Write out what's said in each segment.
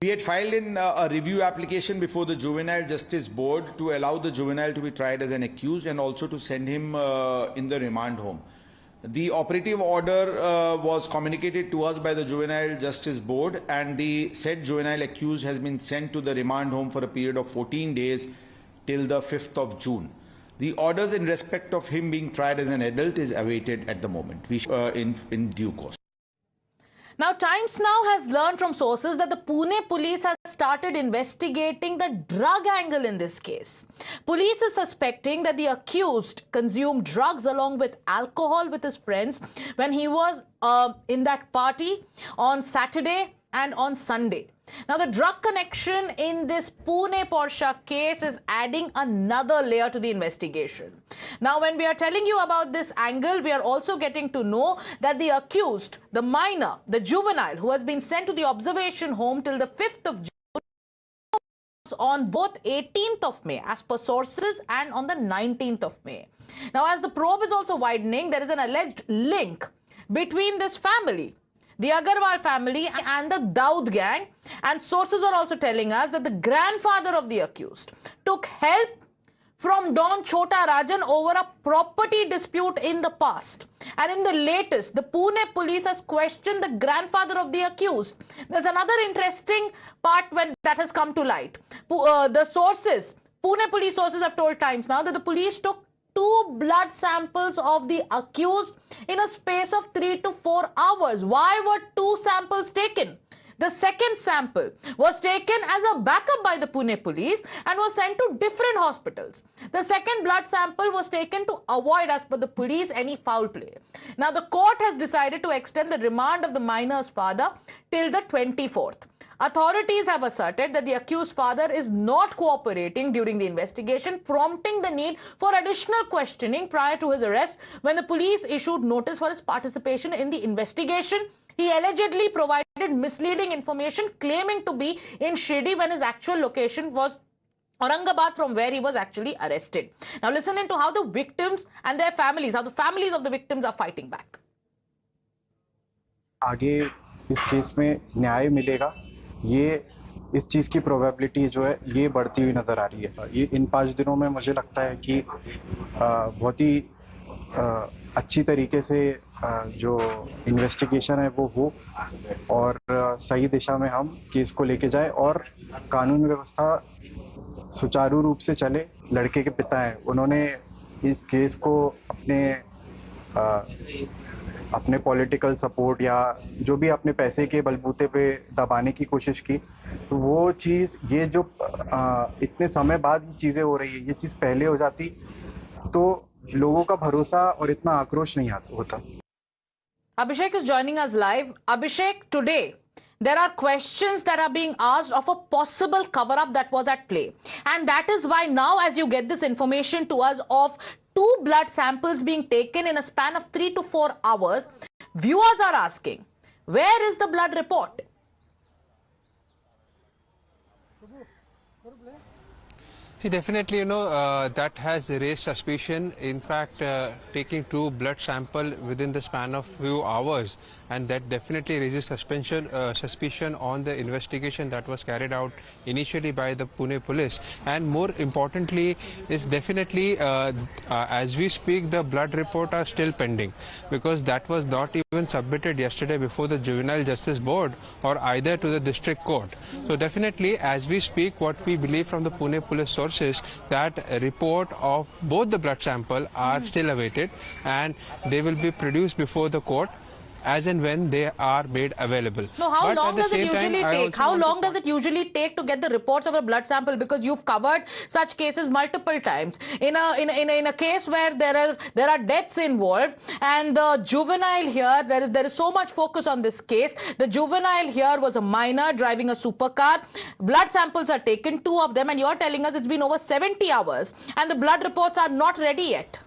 We had filed in a review application before the Juvenile Justice Board to allow the juvenile to be tried as an accused and also to send him in the remand home. The operative order was communicated to us by the Juvenile Justice Board, and the said juvenile accused has been sent to the remand home for a period of 14 days till the 5th of June. The orders in respect of him being tried as an adult is awaited at the moment, in due course. Now, Times Now has learned from sources that the Pune police has started investigating the drug angle in this case. Police is suspecting that the accused consumed drugs along with alcohol with his friends when he was in that party on Saturday and on Sunday. Now, the drug connection in this Pune Porsche case is adding another layer to the investigation. Now, when we are telling you about this angle, we are also getting to know that the accused, the minor, the juvenile who has been sent to the observation home till the 5th of June on both 18th of May as per sources and on the 19th of May. Now, as the probe is also widening, there is an alleged link between this family, the Agarwal family, and the Daud gang, and sources are also telling us that the grandfather of the accused took help from Don Chota Rajan over a property dispute in the past. And in the latest, the Pune police has questioned the grandfather of the accused. There's another interesting part when that has come to light. The sources, Pune police sources have told Times Now that the police took 2 blood samples of the accused in a space of 3 to 4 hours. Why were 2 samples taken? The second sample was taken as a backup by the Pune police and was sent to different hospitals. The second blood sample was taken to avoid, as per the police, any foul play. Now, the court has decided to extend the remand of the minor's father till the 24th. Authorities have asserted that the accused father is not cooperating during the investigation, prompting the need for additional questioning prior to his arrest when the police issued notice for his participation in the investigation. He allegedly provided misleading information claiming to be in Shirdi when his actual location was Aurangabad, from where he was actually arrested. Now listen into how the victims and their families, how the families of the victims are fighting back. आगे इस case में न्याय मिलेगा, ये इस चीज की probability जो है ये बढ़ती हुई नजर आ रही है। ये इन 5 दिनों में मुझे लगता है कि बहुत ही अच्छी तरीके से जो इन्वेस्टिगेशन है वो हो और सही दिशा में हम केस को लेके जाए और कानून व्यवस्था सुचारू रूप से चले। लड़के के पिता हैं, उन्होंने इस केस को अपने पॉलिटिकल सपोर्ट या जो भी अपने पैसे के बलबूते पे दबाने की कोशिश की, तो वो चीज़ ये जो इतने समय बाद ये चीज़ें हो रही है, ये चीज़ पहले हो जाती तो लोगों का भरोसा और इतना आक्रोश नहीं होता। Abhishek is joining us live. Abhishek, today there are questions that are being asked of a possible cover-up that was at play. And that is why now, as you get this information to us of 2 blood samples being taken in a span of 3 to 4 hours, viewers are asking, where is the blood report? See, definitely, that has raised suspicion. In fact, taking 2 blood sample within the span of few hours, and that definitely raises suspicion on the investigation that was carried out initially by the Pune police. And more importantly, is definitely, as we speak, the blood report are still pending, because that was not even submitted yesterday before the Juvenile Justice Board or either to the district court. So definitely, as we speak, what we believe from the Pune police sources, that a report of both the blood sample are still awaited, and they will be produced before the court as and when they are made available. No, how long does it usually take? How long does it usually take to get the reports of a blood sample? Because you've covered such cases multiple times. In a case where there are deaths involved, and the juvenile here, there is so much focus on this case. The juvenile here was a minor driving a supercar. Blood samples are taken, 2 of them, and you're telling us it's been over 70 hours, and the blood reports are not ready yet.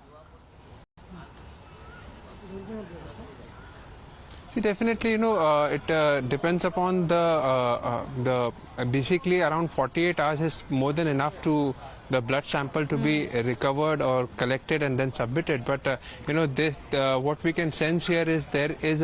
See, definitely, it depends upon the basically around 48 hours is more than enough to the blood sample to be recovered or collected and then submitted. But this what we can sense here is there is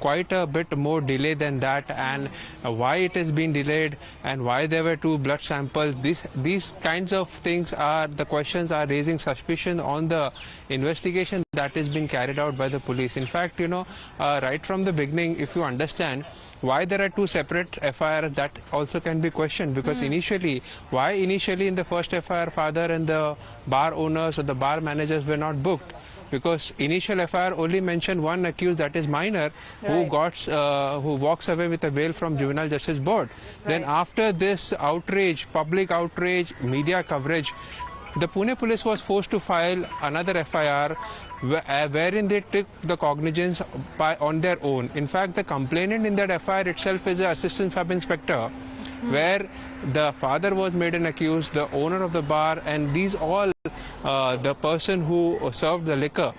quite a bit more delay than that, and why it has been delayed and why there were 2 blood samples. These kinds of things are the questions are raising suspicion on the investigation that is being carried out by the police. In fact, right from the beginning, if you understand why there are 2 separate FIRs, that also can be questioned, because initially in the first FIR father and the bar owners or the bar managers were not booked, because initial FIR only mentioned one accused, that is minor, who walks away with a bail from Juvenile Justice Board. Then after this outrage, public outrage, media coverage, the Pune police was forced to file another FIR wherein they took the cognizance on their own. In fact, the complainant in that FIR itself is an assistant sub-inspector, where the father was made an accused, the owner of the bar, and these all the person who served the liquor.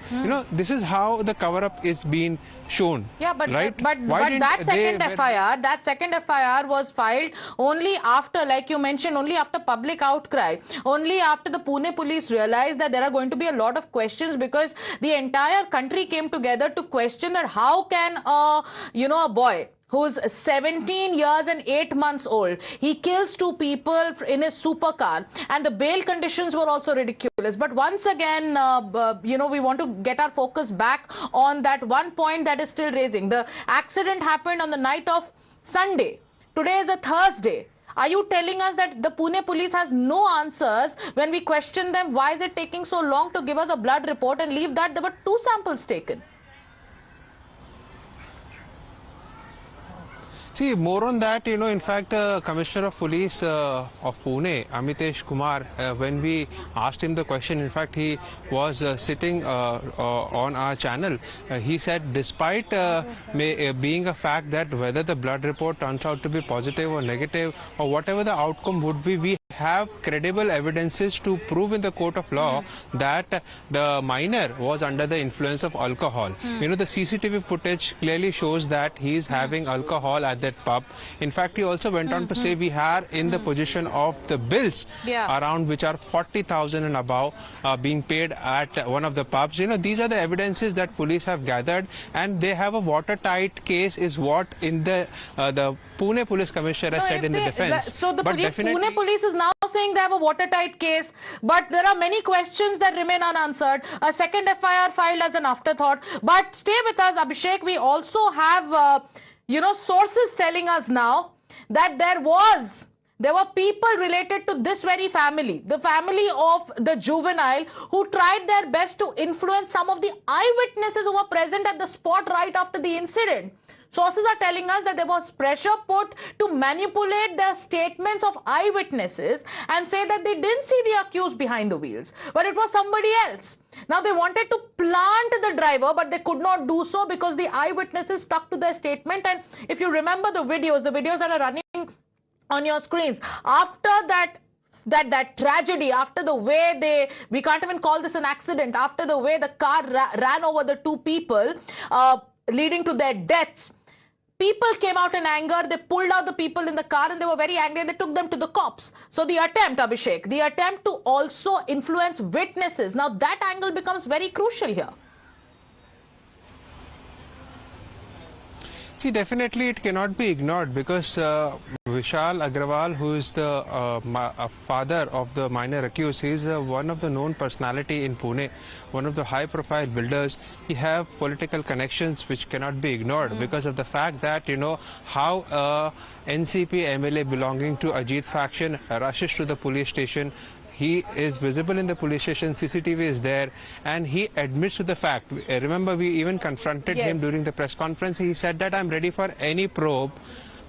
This is how the cover-up is being shown. Yeah, but right? but that second FIR was filed only after, like you mentioned, only after public outcry, only after the Pune police realized that there are going to be a lot of questions, because the entire country came together to question that how can a boy who's 17 years and 8 months old, he kills 2 people in his supercar, and the bail conditions were also ridiculous. But once again, we want to get our focus back on that one point that is still raising. The accident happened on the night of Sunday. Today is a Thursday. Are you telling us that the Pune police has no answers when we question them? Why is it taking so long to give us a blood report, and leave that there were 2 samples taken? See, more on that, in fact, Commissioner of Police of Pune, Amitesh Kumar, when we asked him the question, in fact, he was sitting on our channel. He said, despite being a fact that whether the blood report turns out to be positive or negative or whatever the outcome would be, we have credible evidences to prove in the court of law that the minor was under the influence of alcohol. The CCTV footage clearly shows that he is having alcohol at that pub. In fact, he also went on to say we are in the position of the bills around which are 40,000 and above being paid at one of the pubs. These are the evidences that police have gathered, and they have a watertight case, is what in the Pune Police Commissioner has said in the defense. So the Pune Police is now saying they have a watertight case, but there are many questions that remain unanswered. A second FIR filed as an afterthought. But stay with us, Abhishek. We also have, sources telling us now that there were people related to this very family, the family of the juvenile, who tried their best to influence some of the eyewitnesses who were present at the spot right after the incident. Sources are telling us that there was pressure put to manipulate the statements of eyewitnesses and say that they didn't see the accused behind the wheels, but it was somebody else. Now, they wanted to plant the driver, but they could not do so because the eyewitnesses stuck to their statement. And if you remember the videos that are running on your screens, after that tragedy, after the way we can't even call this an accident, after the way the car ran over the 2 people, leading to their deaths, people came out in anger. They pulled out the people in the car and they were very angry, and they took them to the cops. So the attempt, Abhishek, to also influence witnesses, now that angle becomes very crucial here. See, definitely it cannot be ignored, because Vishal Agrawal, who is the father of the minor accused, he is one of the known personality in Pune, one of the high-profile builders. He have political connections which cannot be ignored because of the fact that, how NCP MLA belonging to Ajit faction rushes to the police station. He is visible in the police station, CCTV is there, and he admits to the fact. Remember, we even confronted him during the press conference. He said that I'm ready for any probe,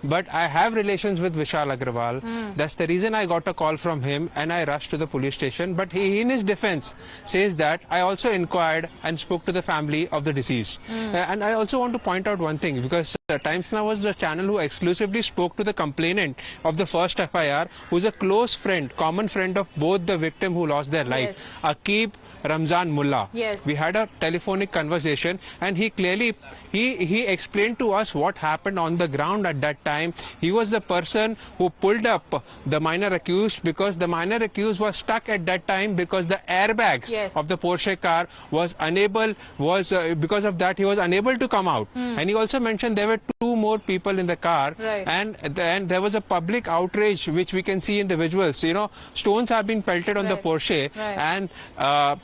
but I have relations with Vishal Agrawal. That's the reason I got a call from him and I rushed to the police station. But he, in his defense, says that I also inquired and spoke to the family of the deceased. And I also want to point out one thing, because Times Now was the channel who exclusively spoke to the complainant of the first FIR, who's a close friend, common friend of both the victim who lost their life, Yes. Aqib Ramzan Mullah. Yes. We had a telephonic conversation, and he clearly he explained to us what happened on the ground at that time. He was the person who pulled up the minor accused because the minor accused was stuck at that time because the airbags Yes. of the Porsche car was unable, because of that he was unable to come out. And he also mentioned there were two more people in the car, Right. and there was a public outrage which we can see in the visuals. You know, stones have been pelted on the Right. Porsche, Right. and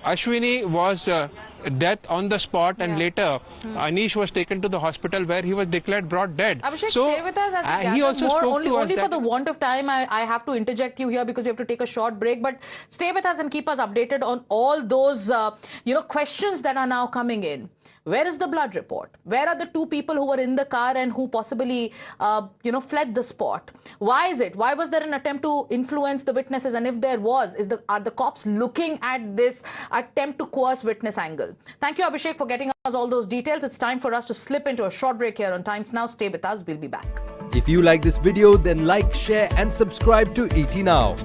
Ashwini was death on the spot, and Yeah. later Anish was taken to the hospital where he was declared brought dead. Abhishek, So stay with us as we he gather also more. spoke Only, to us only for that the want of time, I have to interject you here because we have to take a short break. But stay with us and keep us updated on all those questions that are now coming in. Where is the blood report? Where are the two people who were in the car and who possibly, fled the spot? Why is it? Why was there an attempt to influence the witnesses? And if there was, are the cops looking at this attempt to coerce witness angle? Thank you, Abhishek, for getting us all those details. It's time for us to slip into a short break here on Times Now. Stay with us. We'll be back. If you like this video, then like, share and subscribe to ET Now.